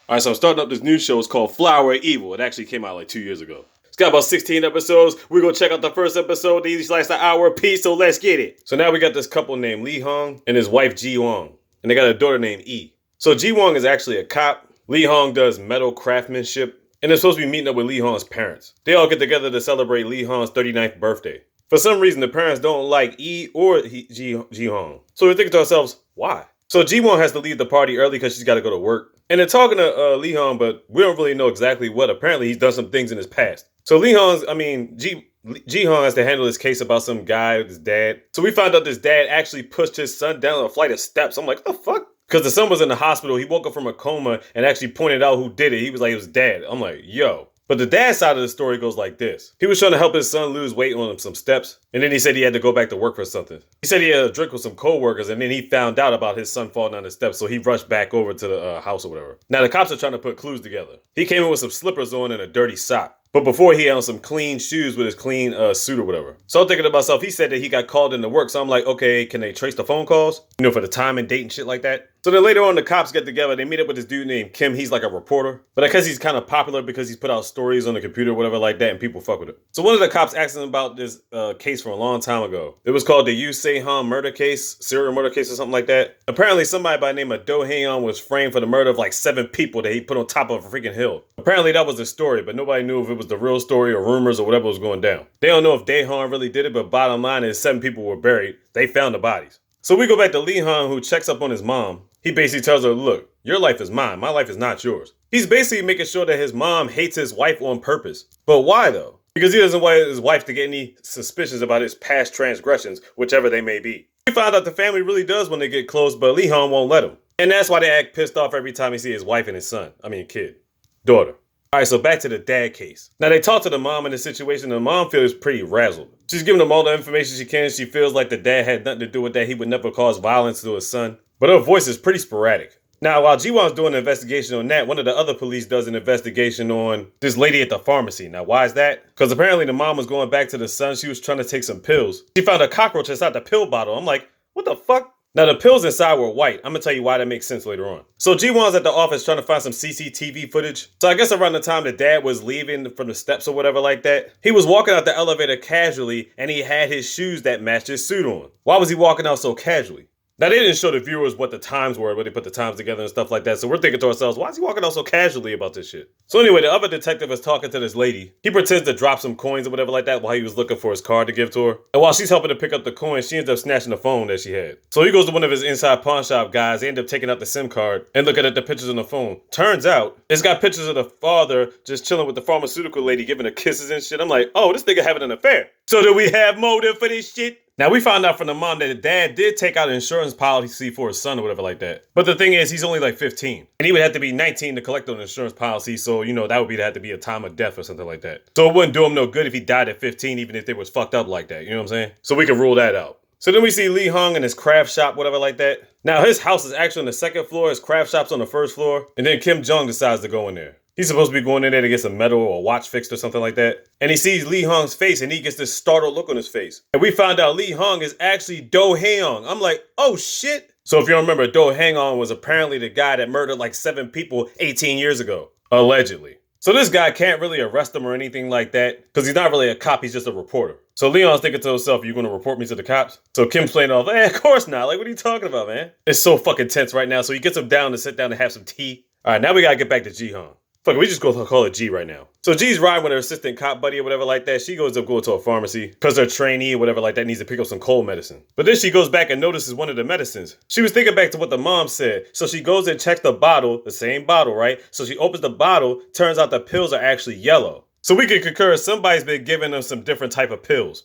Alright, so I'm starting up this new show. It's called Flower of Evil. It actually came out like 2 years ago. It's got about 16 episodes. We're gonna check out the first episode. They each last an hour apiece, so let's get it. So now we got this couple named Lee Hong and his wife Ji Wong. And they got a daughter named E. So Ji Wong is actually a cop. Lee Hong does metal craftsmanship. And they're supposed to be meeting up with Lee Hong's parents. They all get together to celebrate Lee Hong's 39th birthday. For some reason, the parents don't like E or Ji Hong. So we're thinking to ourselves, why? So Ji Wong has to leave the party early because she's got to go to work. And they're talking to Lee Hong, but we don't really know exactly what. Apparently, he's done some things in his past. So Ji Hong has to handle this case about some guy with his dad. So we found out this dad actually pushed his son down a flight of steps. I'm like, what the fuck? Because the son was in the hospital. He woke up from a coma and actually pointed out who did it. He was like, it was dad. I'm like, yo. But the dad side of the story goes like this. He was trying to help his son lose weight on some steps. And then he said he had to go back to work for something. He said he had a drink with some co-workers, and then he found out about his son falling down the steps. So he rushed back over to the house or whatever. Now the cops are trying to put clues together. He came in with some slippers on and a dirty sock. But before he had on some clean shoes with his clean suit or whatever. So I'm thinking to myself, he said that he got called into work. So I'm like, okay, can they trace the phone calls? You know, for the time and date and shit like that. So then later on, the cops get together. They meet up with this dude named Kim. He's like a reporter. But I guess he's kind of popular because he's put out stories on the computer or whatever like that. And people fuck with it. So one of the cops asked him about this case from a long time ago. It was called the Yu Se-han murder case, serial murder case or something like that. Apparently somebody by the name of Do Hae-yeon was framed for the murder of like 7 people that he put on top of a freaking hill. Apparently that was the story, but nobody knew if it was the real story or rumors or whatever was going down. They don't know if Dae-han really did it, but bottom line is 7 people were buried. They found the bodies. So we go back to Lee Han, who checks up on his mom. He basically tells her, look, your life is mine. My life is not yours. He's basically making sure that his mom hates his wife on purpose. But why though? Because he doesn't want his wife to get any suspicions about his past transgressions, whichever they may be. We found out the family really does when they get close, but Lee Han won't let him. And that's why they act pissed off every time he sees his wife and his son. Daughter. Alright, so back to the dad case. Now they talk to the mom in the situation, and the mom feels pretty razzled. She's giving him all the information she can. She feels like the dad had nothing to do with that. He would never cause violence to his son. But her voice is pretty sporadic. Now, while Ji-won's doing an investigation on that, one of the other police does an investigation on this lady at the pharmacy. Now, why is that? Because apparently the mom was going back to the son. She was trying to take some pills. She found a cockroach inside the pill bottle. I'm like, what the fuck? Now, the pills inside were white. I'm going to tell you why that makes sense later on. So Ji-won's at the office trying to find some CCTV footage. So I guess around the time the dad was leaving from the steps or whatever like that, he was walking out the elevator casually, and he had his shoes that matched his suit on. Why was he walking out so casually? Now, they didn't show the viewers what the times were, but they put the times together and stuff like that. So we're thinking to ourselves, why is he walking out so casually about this shit? So anyway, the other detective is talking to this lady. He pretends to drop some coins or whatever like that while he was looking for his card to give to her. And while she's helping to pick up the coins, she ends up snatching the phone that she had. So he goes to one of his inside pawn shop guys. They end up taking out the SIM card and looking at the pictures on the phone. Turns out, it's got pictures of the father just chilling with the pharmaceutical lady giving her kisses and shit. I'm like, oh, this nigga having an affair. So do we have motive for this shit? Now, we found out from the mom that the dad did take out an insurance policy for his son or whatever like that. But the thing is, he's only like 15. And he would have to be 19 to collect on an insurance policy. So, you know, that would have to be a time of death or something like that. So it wouldn't do him no good if he died at 15, even if they was fucked up like that. You know what I'm saying? So we can rule that out. So then we see Lee Hong in his craft shop, whatever like that. Now, his house is actually on the 2nd floor. His craft shop's on the 1st floor. And then Kim Jong decides to go in there. He's supposed to be going in there to get some metal or a watch fixed or something like that. And he sees Lee Hong's face and he gets this startled look on his face. And we found out Lee Hong is actually Do Hae-yeon. I'm like, oh shit. So if you don't remember, Do Hae-yeon was apparently the guy that murdered like 7 people 18 years ago. Allegedly. So this guy can't really arrest him or anything like that because he's not really a cop, he's just a reporter. So Leon's thinking to himself, you gonna report me to the cops? So Kim's playing off, of course not. Like, what are you talking about, man? It's so fucking tense right now. So he gets him down to sit down and have some tea. All right, now we gotta get back to Ji-hong. Fuck it, we just go call it G right now. So G's riding with her assistant cop buddy or whatever like that. She goes up going to a pharmacy because her trainee or whatever like that needs to pick up some cold medicine. But then she goes back and notices one of the medicines. She was thinking back to what the mom said. So she goes and checks the bottle, the same bottle, right? So she opens the bottle, turns out the pills are actually yellow. So we can concur somebody's been giving them some different type of pills.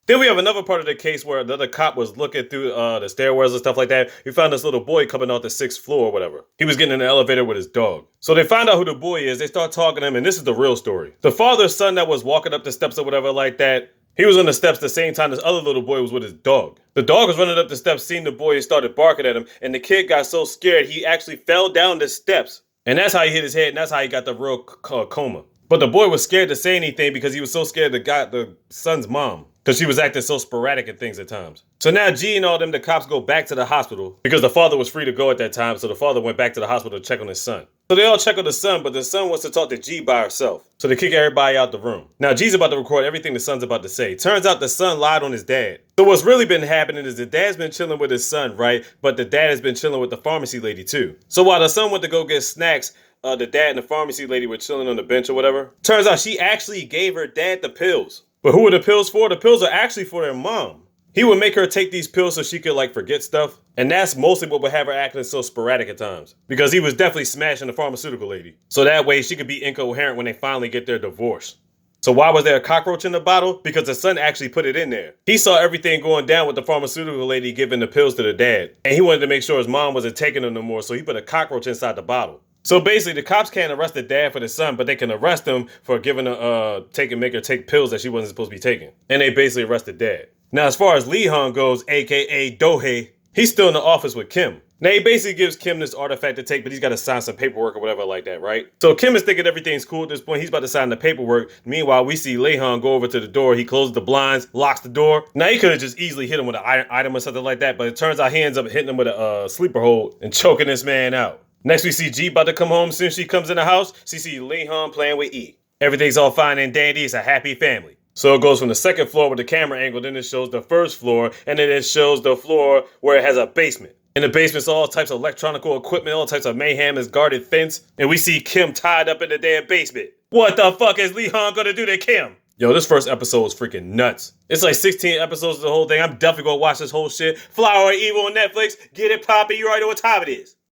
Then we have another part of the case where the other cop was looking through the stairwells and stuff like that. We found this little boy coming off the 6th floor or whatever. He was getting in the elevator with his dog. So they find out who the boy is. They start talking to him, and this is the real story. The father's son that was walking up the steps or whatever like that, he was on the steps the same time this other little boy was with his dog. The dog was running up the steps, seen the boy, and started barking at him. And the kid got so scared, he actually fell down the steps. And that's how he hit his head, and that's how he got the real coma. But the boy was scared to say anything because he was so scared of the son's mom. because she was acting so sporadic and things at times. So now G and all them, the cops go back to the hospital because the father was free to go at that time. So the father went back to the hospital to check on his son. So they all check on the son, but the son wants to talk to G by herself. So they kick everybody out the room. Now G's about to record everything the son's about to say. Turns out the son lied on his dad. So what's really been happening is the dad's been chilling with his son, right? But the dad has been chilling with the pharmacy lady too. So while the son went to go get snacks, the dad and the pharmacy lady were chilling on the bench or whatever. Turns out she actually gave her dad the pills. But who are the pills for? The pills are actually for their mom. He would make her take these pills so she could like forget stuff. And that's mostly what would have her acting so sporadic at times. Because he was definitely smashing the pharmaceutical lady. So that way she could be incoherent when they finally get their divorce. So why was there a cockroach in the bottle? Because the son actually put it in there. He saw everything going down with the pharmaceutical lady giving the pills to the dad. And he wanted to make sure his mom wasn't taking them no more, so he put a cockroach inside the bottle. So basically, the cops can't arrest the dad for the son, but they can arrest him for giving make her take pills that she wasn't supposed to be taking. And they basically arrest the dad. Now, as far as Lee Hung goes, aka Dohei, he's still in the office with Kim. Now, he basically gives Kim this artifact to take, but he's got to sign some paperwork or whatever like that, right? So Kim is thinking everything's cool at this point. He's about to sign the paperwork. Meanwhile, we see Lee Hung go over to the door. He closes the blinds, locks the door. Now, he could have just easily hit him with an iron item or something like that, but it turns out he ends up hitting him with a sleeper hold and choking this man out. Next, we see G about to come home. As soon as she comes in the house, she sees Lee Hung playing with E. Everything's all fine and dandy. It's a happy family. So it goes from the second floor with the camera angle, then it shows the first floor, and then it shows the floor where it has a basement. In the basement's all types of electronical equipment, all types of mayhem, is guarded fence, and we see Kim tied up in the damn basement. What the fuck is Lee Hung gonna do to Kim? Yo, this first episode is freaking nuts. It's like 16 episodes of the whole thing. I'm definitely gonna watch this whole shit. Flower Evil on Netflix. Get it poppin'. You already know what time it is.